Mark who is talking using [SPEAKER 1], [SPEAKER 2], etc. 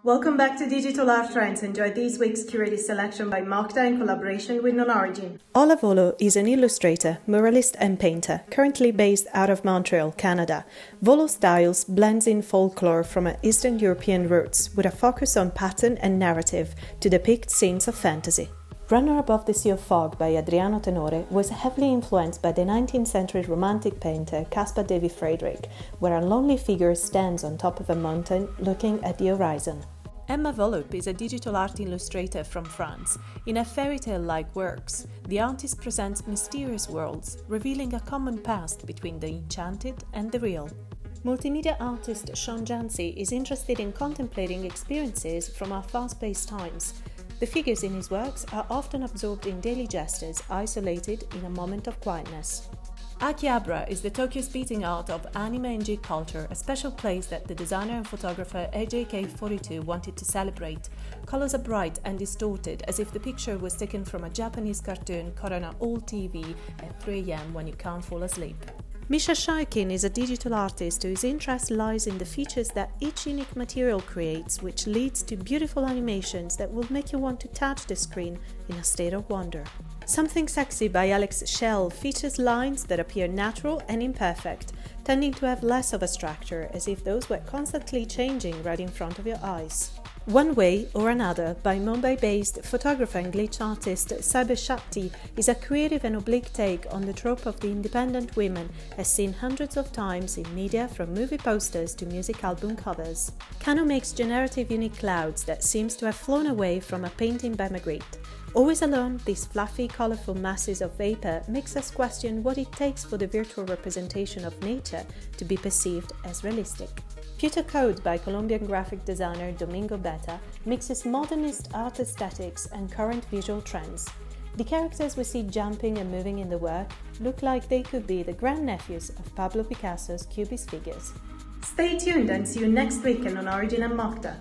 [SPEAKER 1] Welcome back to Digital Art Trends. Enjoy this week's curated selection by MoCDA in collaboration with KnownOrigin.
[SPEAKER 2] Ola Volo is an illustrator, muralist and painter, currently based out of Montreal, Canada. Volo's styles blends in folklore from Eastern European roots with a focus on pattern and narrative to depict scenes of fantasy. Runner Above the Sea of Fog by Adriano Tenore was heavily influenced by the 19th century romantic painter Caspar David Friedrich, where a lonely figure stands on top of a mountain looking at the horizon. Emma Vollup is a digital art illustrator from France. In her fairy tale-like works, the artist presents mysterious worlds, revealing a common past between the enchanted and the real. Multimedia artist Sean Jancy is interested in contemplating experiences from our fast-paced times. The figures in his works are often absorbed in daily gestures, isolated in a moment of quietness. Akihabara is the Tokyo-speaking art of anime and geek culture, a special place that the designer and photographer AJK42 wanted to celebrate. Colors are bright and distorted, as if the picture was taken from a Japanese cartoon caught on an old TV at 3 a.m. when you can't fall asleep. Misha Shaikin is a digital artist whose interest lies in the features that each unique material creates, which leads to beautiful animations that will make you want to touch the screen in a state of wonder. Something Sexy by Alex Shell features lines that appear natural and imperfect, tending to have less of a structure, as if those were constantly changing right in front of your eyes. One Way or Another by Mumbai-based photographer and glitch artist Saber Shakti is a creative and oblique take on the trope of the independent women, as seen hundreds of times in media from movie posters to music album covers. Kano makes generative unique clouds that seems to have flown away from a painting by Magritte. Always alone, these fluffy, colorful masses of vapor makes us question what it takes for the virtual representation of nature to be perceived as realistic. Pewter Code by Colombian graphic designer Domingo Beta mixes modernist art aesthetics and current visual trends. The characters we see jumping and moving in the work look like they could be the grandnephews of Pablo Picasso's Cubist figures.
[SPEAKER 1] Stay tuned and see you next week on KnownOrigin and MoCDA.